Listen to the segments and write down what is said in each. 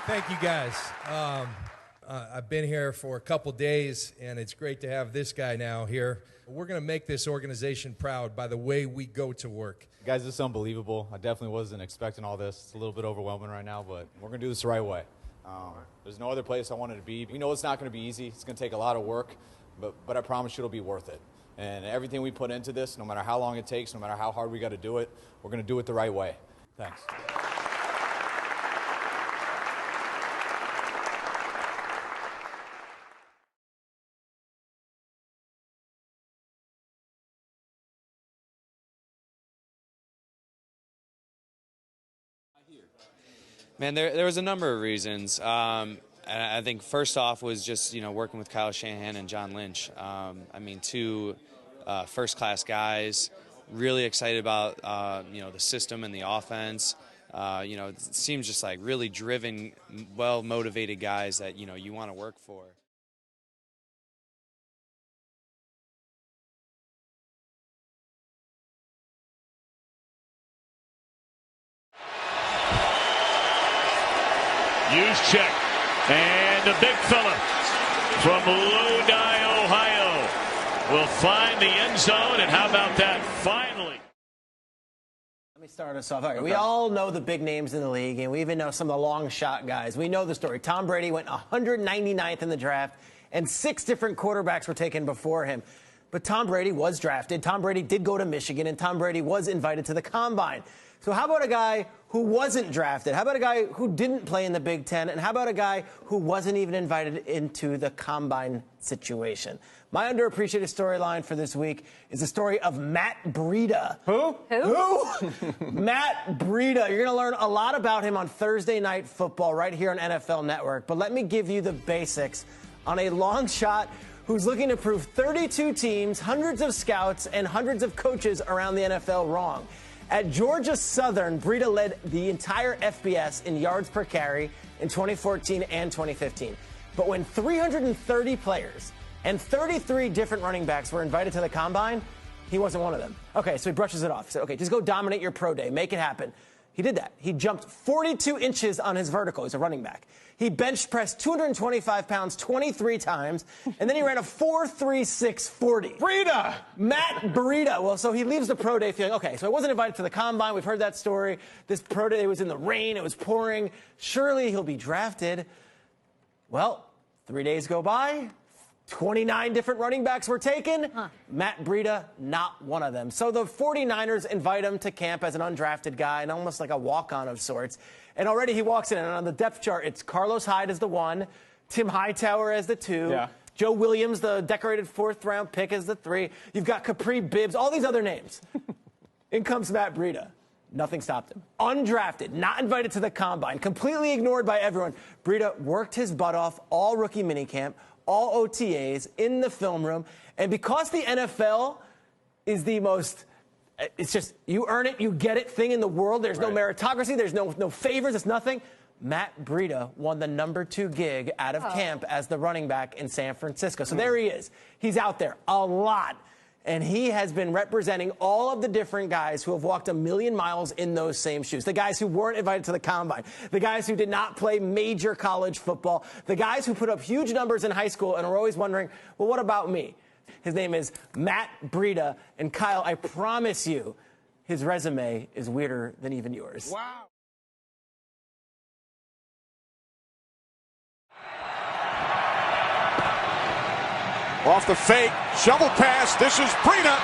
Thank you, guys. I've been here for a couple days, and it's great to have this guy now here. We're going to make this organization proud by the way we go to work. Guys, this is unbelievable. I definitely wasn't expecting all this. It's a little bit overwhelming right now, but we're going to do this the right way. There's no other place I wanted to be. We know it's not going to be easy. It's going to take a lot of work, but I promise you it'll be worth it. And everything we put into this, no matter how long it takes, no matter how hard we got to do it, we're going to do it the right way. Thanks. Man, there was a number of reasons. And I think first off was just, working with Kyle Shanahan and John Lynch. Two first-class guys, really excited about, the system and the offense. It seems just like really driven, well-motivated guys that, you want to work for. Juszczyk, and the big fella from Lodi, Ohio, will find the end zone, and how about that, finally? Let me start us off. Okay. We all know the big names in the league, and we even know some of the long shot guys. We know the story. Tom Brady went 199th in the draft, and 6 different quarterbacks were taken before him. But Tom Brady was drafted. Tom Brady did go to Michigan, and Tom Brady was invited to the Combine. So how about a guy who wasn't drafted? How about a guy who didn't play in the Big Ten? And how about a guy who wasn't even invited into the Combine situation? My underappreciated storyline for this week is the story of Matt Breida. Who? Matt Breida. You're going to learn a lot about him on Thursday Night Football right here on NFL Network. But let me give you the basics on a long shot who's looking to prove 32 teams, hundreds of scouts, and hundreds of coaches around the NFL wrong. At Georgia Southern, Breida led the entire FBS in yards per carry in 2014 and 2015. But when 330 players and 33 different running backs were invited to the Combine, he wasn't one of them. Okay, so he brushes it off. He said, okay, just go dominate your pro day. Make it happen. He did that. He jumped 42 inches on his vertical. He's a running back. He bench pressed 225 pounds 23 times, and then he ran a 4.36 40. Breida! Matt Breida. Well, so he leaves the pro day feeling, okay, so I wasn't invited to the Combine. We've heard that story. This pro day was in the rain. It was pouring. Surely he'll be drafted. Well, 3 days go by. 29 different running backs were taken. Matt Breida, not one of them. So the 49ers invite him to camp as an undrafted guy and almost like a walk-on of sorts. And already he walks in, and on the depth chart, it's Carlos Hyde as the 1, Tim Hightower as the 2, Joe Williams, the decorated 4th-round pick, as the 3. You've got Capri Bibbs, all these other names. In comes Matt Breida. Nothing stopped him. Undrafted, not invited to the Combine, completely ignored by everyone. Breida worked his butt off all rookie minicamp, all OTAs, in the film room. And because the NFL is the most, it's just, you earn it, you get it thing in the world. There's no meritocracy. There's no favors. It's nothing. Matt Breida won the number 2 gig out of camp as the running back in San Francisco. So there he is. He's out there a lot. And he has been representing all of the different guys who have walked a million miles in those same shoes. The guys who weren't invited to the Combine. The guys who did not play major college football. The guys who put up huge numbers in high school and are always wondering, well, what about me? His name is Matt Breida. And Kyle, I promise you, his resume is weirder than even yours. Wow. Off the fake, shovel pass. This is Breida,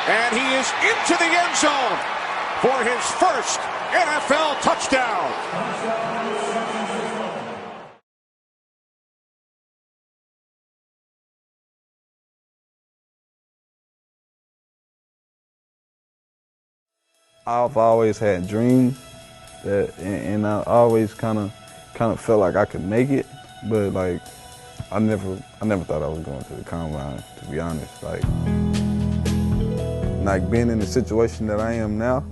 and he is into the end zone for his first NFL touchdown. I've always had dreams, and I always kind of felt like I could make it, but like I never thought I was going to the Combine, to be honest. Like being in the situation that I am now,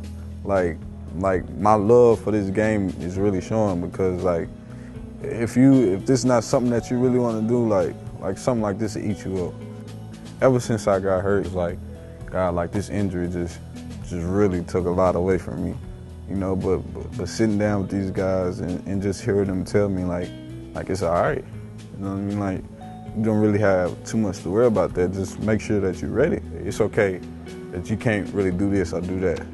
like my love for this game is really showing, because like if this is not something that you really want to do, like something like this will eat you up. Ever since I got hurt, it's like, God, like this injury just really took a lot away from me. you know, but sitting down with these guys and just hearing them tell me like it's all right. You know what I mean? Like, you don't really have too much to worry about that. Just make sure that you're ready. It's okay that you can't really do this or do that.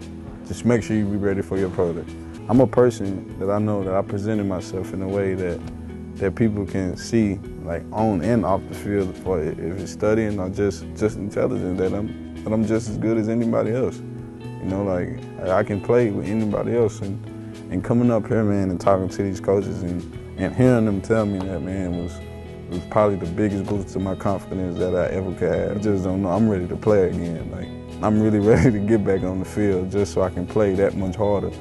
Just make sure you be ready for your pro day. I'm a person that I know that I presented myself in a way that people can see, like on and off the field, for if it's studying or just intelligent, that I'm just as good as anybody else. You know, like I can play with anybody else, and coming up here, man, and talking to these coaches and hearing them tell me that, man, was probably the biggest boost to my confidence that I ever could have. I just don't know. I'm ready to play again. Like, I'm really ready to get back on the field just so I can play that much harder.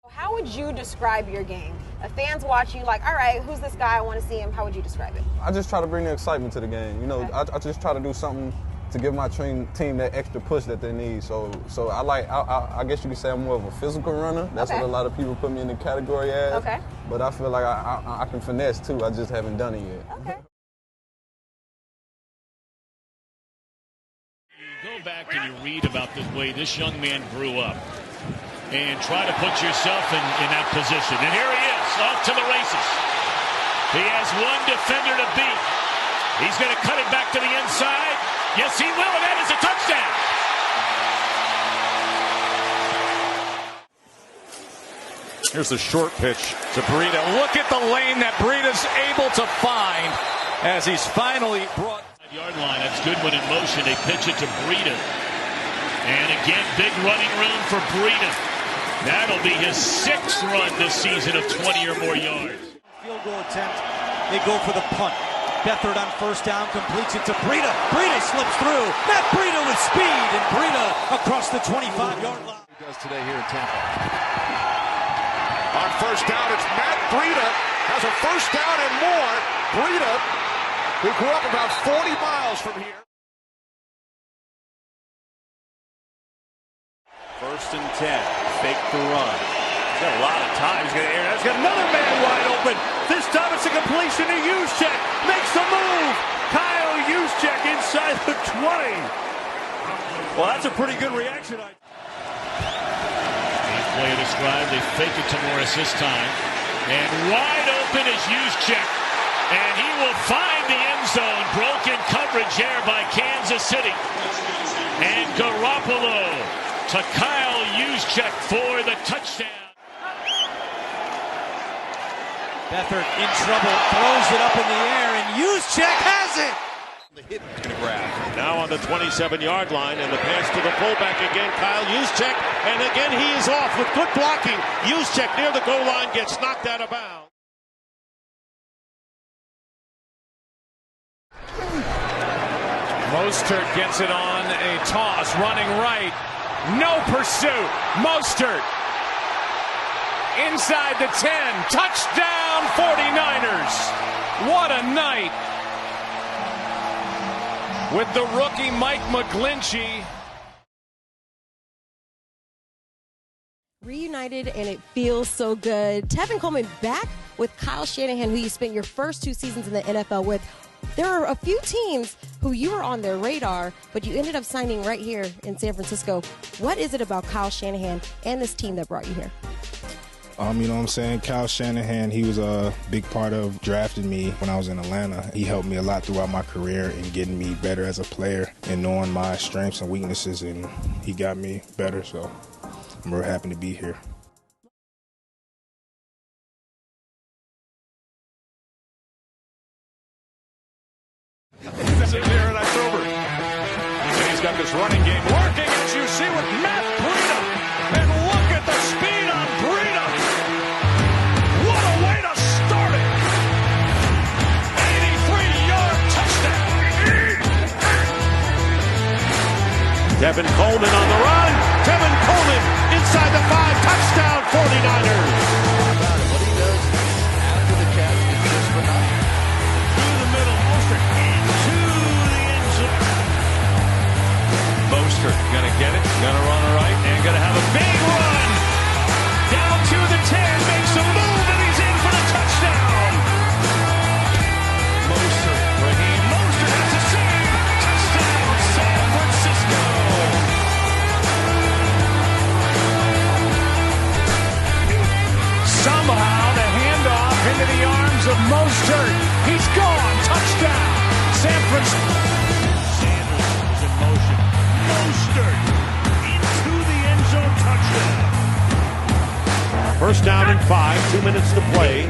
How would you describe your game? If fans watch you like, all right, who's this guy? I want to see him. How would you describe it? I just try to bring the excitement to the game. You know, okay. I just try to do something to give my team that extra push that they need. So I guess you could say I'm more of a physical runner. That's what a lot of people put me in the category as. Okay. But I feel like I can finesse too. I just haven't done it yet. Okay. You go back and you read about the way this young man grew up and try to put yourself in that position. And here he is, off to the races. He has one defender to beat. He's going to cut it back to the inside. Yes, he will, and that is a touchdown. Here's the short pitch to Breida. Look at the lane that Breida's able to find as he's finally brought. Yard line, that's Goodwin in motion. They pitch it to Breida. And again, big running room for Breida. That'll be his 6th run this season of 20 or more yards. Field goal attempt. They go for the punt. Beathard on first down, completes it to Breida. Breida slips through. Matt Breida with speed, and Breida across the 25-yard line. He does today here in Tampa. On first down, it's Matt Breida has a first down and more. Breida, who grew up about 40 miles from here. First and 10. Fake the run. He's got a lot of time. He's got another man wide open. This time it's a completion to Juszczyk. Makes the move. Kyle Juszczyk inside the 20. Well, that's a pretty good reaction. Play described. They fake it to Morris this time. And wide open is Juszczyk. And he will find the end zone. Broken coverage here by Kansas City. And Garoppolo to Kyle Juszczyk for the touchdown. Beathard in trouble, throws it up in the air, and Juszczyk has it! The hit is going to grab. Now on the 27-yard line, and the pass to the fullback again, Kyle Juszczyk, and again he is off with good blocking. Juszczyk near the goal line gets knocked out of bounds. Mostert gets it on a toss, running right. No pursuit. Mostert inside the 10. Touchdown 49ers. What a night. With the rookie Mike McGlinchey. Reunited, and it feels so good. Tevin Coleman back with Kyle Shanahan, who you spent your first 2 seasons in the NFL with. There are a few teams who you were on their radar, but you ended up signing right here in San Francisco. What is it about Kyle Shanahan and this team that brought you here? You know what I'm saying? Kyle Shanahan, he was a big part of drafting me when I was in Atlanta. He helped me a lot throughout my career in getting me better as a player and knowing my strengths and weaknesses, and he got me better, so I'm real happy to be here. Here in October. And he's got this running game working, as you see, with Matt Breida. And look at the speed on Breida. What a way to start it. 83-yard touchdown. Tevin Coleman on the run. Tevin Coleman inside the 5. Touchdown 49ers. What he does after the catch is just phenomenal. Through the middle, Mostert into the end zone. Mostert gonna get it, gonna run right, and gonna have a big run. Down to the 10, makes a move, and he's in for the touchdown. arms of Mostert. He's gone. Touchdown. San Francisco. Sanders is in motion. Mostert into the end zone. Touchdown. First down and 5, 2 minutes to play.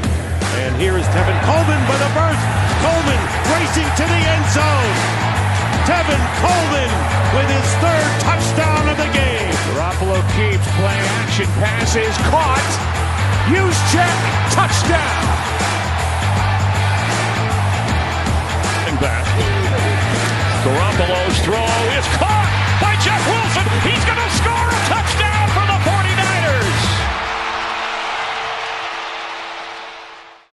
And here is Tevin Coleman by the burst. Coleman racing to the end zone. Tevin Coleman with his 3rd touchdown of the game. Garoppolo keeps play action. Passes caught. Juszczyk. Touchdown. Back. Garoppolo's throw is caught by Jeff Wilson. He's going to score a touchdown for the 49ers.